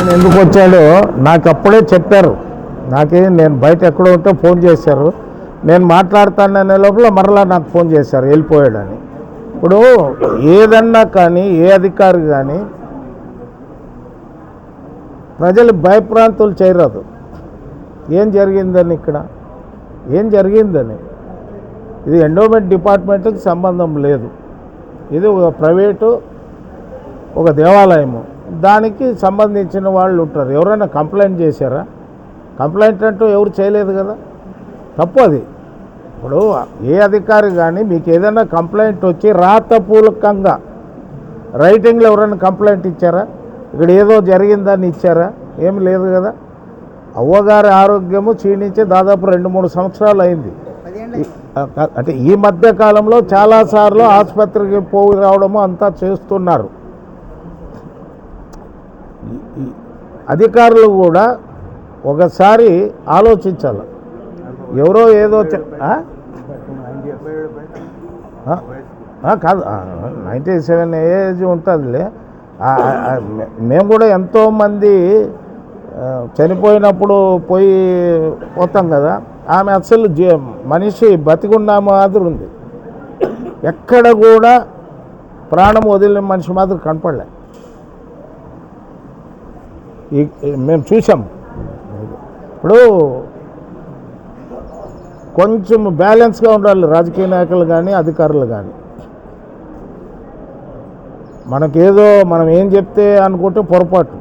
ఆయన ఎందుకు వచ్చాడో నాకు అప్పుడే చెప్పారు. నేను బయట ఎక్కడో ఉంటే ఫోన్ చేశారు. నేను మాట్లాడతాననే లోపల మరలా నాకు ఫోన్ చేశారు వెళ్ళిపోయాడని. ఇప్పుడు ఏదన్నా కానీ ఏ అధికారి కానీ ప్రజలు భయప్రాంతులు చేయరాదు. ఏం జరిగిందని ఇక్కడ ఏం జరిగిందని ఇది ఎండోమెంట్ డిపార్ట్మెంట్కి సంబంధం లేదు. ఇది ఒక ప్రైవేటు ఒక దేవాలయము, దానికి సంబంధించిన వాళ్ళు ఉంటారు. ఎవరైనా కంప్లైంట్ చేశారా? కంప్లైంట్ అంటూ ఎవరు చేయలేదు కదా, తప్పు అది. ఇప్పుడు ఏ అధికారి కానీ మీకు ఏదైనా కంప్లైంట్ వచ్చి రాతపూర్వకంగా రైటింగ్లో ఎవరైనా కంప్లైంట్ ఇచ్చారా? ఇక్కడ ఏదో జరిగిందని ఇచ్చారా? ఏమి లేదు కదా. అవ్వగారి ఆరోగ్యము క్షీణించి దాదాపు 2-3 సంవత్సరాలు అయింది. అంటే ఈ మధ్య కాలంలో చాలాసార్లు ఆసుపత్రికి పోయి రావడము అంతా చేస్తున్నారు. అధికారులు కూడా ఒకసారి ఆలోచించాలి. ఎవరో ఏదో కాదు 97 ఏజ్ ఉంటుందిలే. మేము కూడా ఎంతోమంది చనిపోయినప్పుడు పోతాం కదా. ఆమె అసలు మనిషి బతికున్న మాదిరి ఉంది. ఎక్కడ కూడా ప్రాణం వదిలిన మనిషి మాదిరి కనపడలే. మేము చూసాం. ఇప్పుడు కొంచెం బ్యాలెన్స్గా ఉండాలి రాజకీయ నాయకులు కానీ అధికారులు కానీ. మనకేదో మనం ఏం చెప్తే అనుకుంటే పొరపాటు.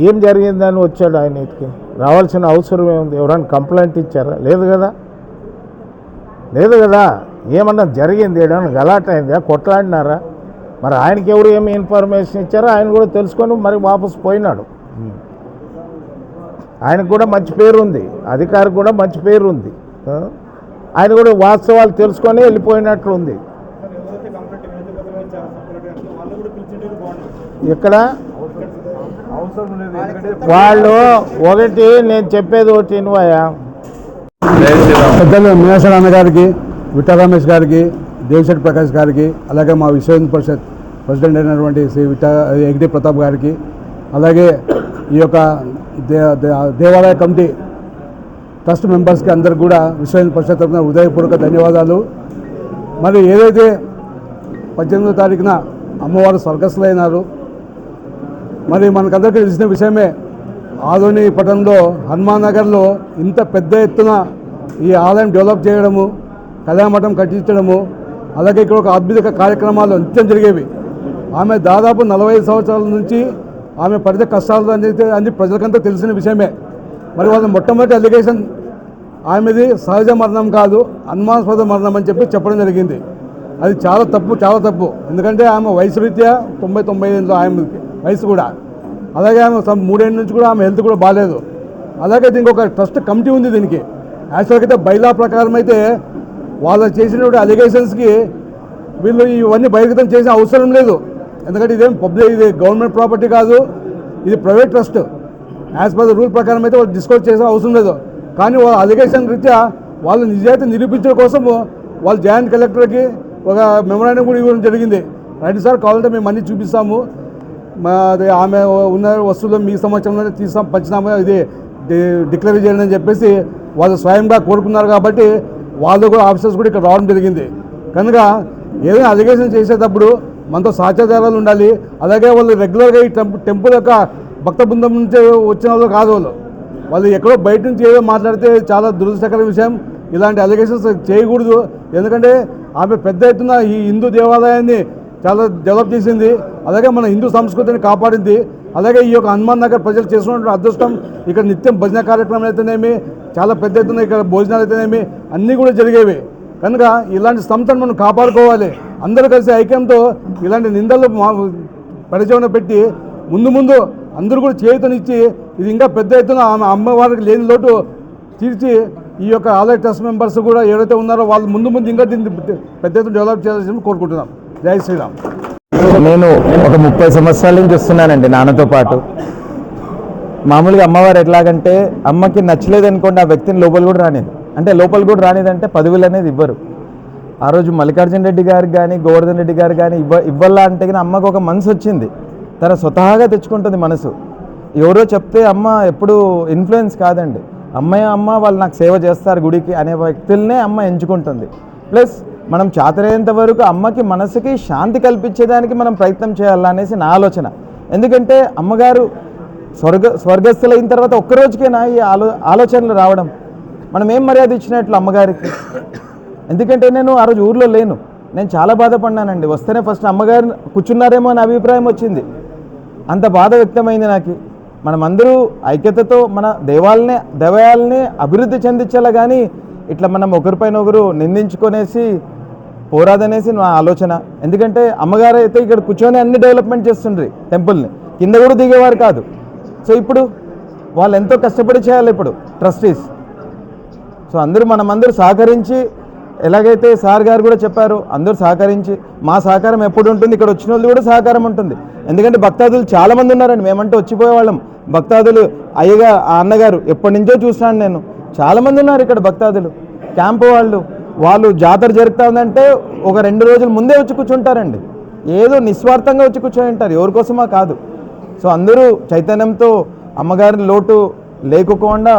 ఏం జరిగిందని వచ్చాడు ఆయన ఇటుకి రావాల్సిన అవసరం ఏముంది? ఎవరైనా కంప్లైంట్ ఇచ్చారా? లేదు కదా, లేదు కదా. ఏమన్నా జరిగింది? ఏమన్నా గలాట అయిందా? కొట్లాడినారా? మరి ఆయనకి ఎవరు ఏమి ఇన్ఫర్మేషన్ ఇచ్చారో ఆయన కూడా తెలుసుకొని మరి వాపసు పోయినాడు. ఆయనకు కూడా మంచి పేరు ఉంది, అధికారికి కూడా మంచి పేరు ఉంది. ఆయన కూడా వాస్తవాలు తెలుసుకొని వెళ్ళిపోయినట్లు ఇక్కడ వాళ్ళు ఒకటి నేను చెప్పేది ఒకటి ఇన్వాయా. పెద్దలు మీనాక్షి అన్న గారికి, విఠల రమేష్ గారికి, దేవిశెట్టి ప్రకాష్ గారికి, అలాగే మా విశ్వ హిందూ పరిషత్ ప్రెసిడెంట్ అయినటువంటి శ్రీ ఎగ్డి ప్రతాప్ గారికి, అలాగే ఈ యొక్క దేవాలయ కమిటీ ట్రస్ట్ మెంబర్స్కి అందరికి కూడా విశ్వ హిందూ పరిషత్ తరఫున హృదయపూర్వక ధన్యవాదాలు. మరి ఏదైతే 18వ తారీఖున అమ్మవారు స్వర్గస్థులు అయినారు, మరి మనకందరికీ తెలిసిన విషయమే. ఆదోని పట్టణంలో హనుమాన్ నగర్లో ఇంత పెద్ద ఎత్తున ఈ ఆలయం డెవలప్ చేయడము, కళ్యాణమఠం కట్టించడము, అలాగే ఇక్కడ ఒక అద్భుత కార్యక్రమాలు నిత్యం జరిగేవి. ఆమె దాదాపు 45 సంవత్సరాల నుంచి ఆమె పడితే కష్టాలు అన్ని ప్రజలకంతా తెలిసిన విషయమే. మరి వాళ్ళ మొట్టమొదటి అలిగేషన్ ఆమెది సహజ మరణం కాదు, అనుమానాస్పద మరణం అని చెప్పడం జరిగింది. అది చాలా తప్పు. ఎందుకంటే ఆమె వయసు రీత్యా 90-95 ఏళ్ళు ఆమె వయసు కూడా. అలాగే ఆమె 3 ఏళ్ళ నుంచి కూడా ఆమె హెల్త్ కూడా బాగాలేదు. అలాగే దీనికి ఒక ట్రస్ట్ కమిటీ ఉంది. దీనికి యాక్చువల్గా అయితే బైలా ప్రకారం అయితే వాళ్ళు చేసినటువంటి అలిగేషన్స్కి వీళ్ళు ఇవన్నీ బహిర్గతం చేసే అవసరం లేదు. ఎందుకంటే ఇదేం పబ్లిక్, ఇది గవర్నమెంట్ ప్రాపర్టీ కాదు, ఇది private trust. As per the rule ప్రకారం అయితే వాళ్ళు డిస్కస్ చేసే అవసరం లేదు. కానీ వాళ్ళ అలిగేషన్ రీత్యా వాళ్ళు నిజాయితీ నిరూపించడం కోసము వాళ్ళు జాయింట్ కలెక్టర్కి ఒక మెమోరాండం కూడా ఇవ్వడం జరిగింది. రైట్ సార్, కావాలంటే మేము అన్నీ చూపిస్తాము, ఆమె ఉన్న వస్తువులు మీ సంవత్సరంలోనే పంచినాము, ఇది డిక్లేర్ చేయండి అని చెప్పేసి వాళ్ళు స్వయంగా కోరుకున్నారు. కాబట్టి వాళ్ళు కూడా ఆఫీసర్స్ కూడా ఇక్కడ రావడం జరిగింది. కనుక ఏదైనా అలిగేషన్ చేసేటప్పుడు మనతో సాక్ష్యాధారాలు ఉండాలి. అలాగే వాళ్ళు రెగ్యులర్గా ఈ టెంపుల్ యొక్క భక్త బృందం నుంచి వచ్చిన వాళ్ళు కాదు. వాళ్ళు ఎక్కడో బయట నుంచి ఏదో మాట్లాడితే చాలా దురదృష్టకర విషయం. ఇలాంటి అలిగేషన్స్ చేయకూడదు. ఎందుకంటే ఆమె పెద్ద ఎత్తున ఈ హిందూ దేవాలయాన్ని చాలా డెవలప్ చేసింది, అలాగే మన హిందూ సంస్కృతిని కాపాడింది. అలాగే ఈ యొక్క హనుమాన్ నగర్ ప్రజలు చేసినటువంటి అదృష్టం, ఇక్కడ నిత్యం భజన కార్యక్రమాలు అయితేనేమి, చాలా పెద్ద ఎత్తున ఇక్కడ భోజనాలు అయితేనేమి అన్నీ కూడా జరిగేవి. కనుక ఇలాంటి సంస్థను మనం కాపాడుకోవాలి. అందరూ కలిసి ఐక్యంతో ఇలాంటి నిందలు పరిచయం పెట్టి ముందు అందరూ కూడా చేతునిచ్చి ఇది ఇంకా పెద్ద ఎత్తున ఆమె అమ్మవారికి లేని లోటు తీర్చి ఈ యొక్క ఆలయ ట్రస్ట్ మెంబర్స్ కూడా ఎవరైతే ఉన్నారో వాళ్ళు ముందు ఇంకా దీన్ని పెద్ద ఎత్తున డెవలప్ చేయాల్సింది కోరుకుంటున్నాం. జై శ్రీరామ్. నేను ఒక 30 సంవత్సరాల నుంచి వస్తున్నానండి నాన్నతో పాటు. మామూలుగా అమ్మవారు ఎట్లాగంటే అమ్మకి నచ్చలేదు అనుకోండి ఆ వ్యక్తిని లోపల కూడా రానిదంటే పదవులు అనేది ఇవ్వరు. ఆ రోజు మల్లికార్జున రెడ్డి గారికి కానీ గోవర్ధన్ రెడ్డి గారు కానీ ఇవ్వాలా అంటే కానీ అమ్మకు ఒక మనసు వచ్చింది. తన స్వతహాగా తెచ్చుకుంటుంది మనసు. ఎవరో చెప్తే అమ్మ ఎప్పుడు ఇన్ఫ్లుయెన్స్ కాదండి. అమ్మ వాళ్ళు నాకు సేవ చేస్తారు గుడికి అనే వ్యక్తులనే అమ్మ ఎంచుకుంటుంది. ప్లస్ మనం చాతరేంత వరకు అమ్మకి మనసుకి శాంతి కల్పించేదానికి మనం ప్రయత్నం చేయాలనేసి నా ఆలోచన. ఎందుకంటే అమ్మగారు స్వర్గస్థులైన తర్వాత ఒక్కరోజుకేనా ఈ ఆలోచనలు రావడం? మనం ఏం మర్యాద ఇచ్చినట్లు అమ్మగారికి? ఎందుకంటే నేను ఆ రోజు ఊర్లో లేను, నేను చాలా బాధపడినానండి. వస్తేనే ఫస్ట్ అమ్మగారు కూర్చున్నారేమో అని అభిప్రాయం వచ్చింది. అంత బాధ వ్యక్తమైంది నాకు. మనమందరూ ఐక్యతతో మన దేవాలయాల్ని అభివృద్ధి చెందించాలా, కానీ ఇట్లా మనం ఒకరిపైన ఒకరు నిందించుకొనేసి పోరాదనేసి నా ఆలోచన. ఎందుకంటే అమ్మగారు అయితే ఇక్కడ కూర్చొని అన్ని డెవలప్మెంట్ చేస్తుండ్రి, టెంపుల్ని కింద కూడా దిగేవారు కాదు. సో ఇప్పుడు వాళ్ళు ఎంతో కష్టపడి చేయాలి ఇప్పుడు ట్రస్టీస్. సో మనమందరూ సహకరించి, ఎలాగైతే సార్ గారు కూడా చెప్పారు, అందరూ సహకరించి, మా సహకారం ఎప్పుడు ఉంటుంది, ఇక్కడ వచ్చిన వాళ్ళు కూడా సహకారం ఉంటుంది. ఎందుకంటే భక్తాదులు చాలామంది ఉన్నారండి. మేమంటే వచ్చిపోయేవాళ్ళం. భక్తాదులు అయ్యగా ఆ అన్నగారు ఎప్పటి నుంచో చూసినాను నేను, చాలామంది ఉన్నారు ఇక్కడ భక్తాదులు. క్యాంపు వాళ్ళు జాతర జరుగుతూ ఉందంటే ఒక 2 రోజుల ముందే వచ్చి కూర్చుంటారండి. ఏదో నిస్వార్థంగా వచ్చి కూర్చొని ఉంటారు, ఎవరికోసమా కాదు. సో అందరూ చైతన్యంతో అమ్మగారి లోటు లేకుండా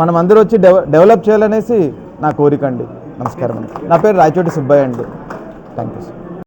మనం అందరూ వచ్చి డెవలప్ చేయాలనేసి నా కోరిక అండి. నమస్కారం అండి. నా పేరు రాయచోటి సుబ్బయ్య అండి. Thank you sir.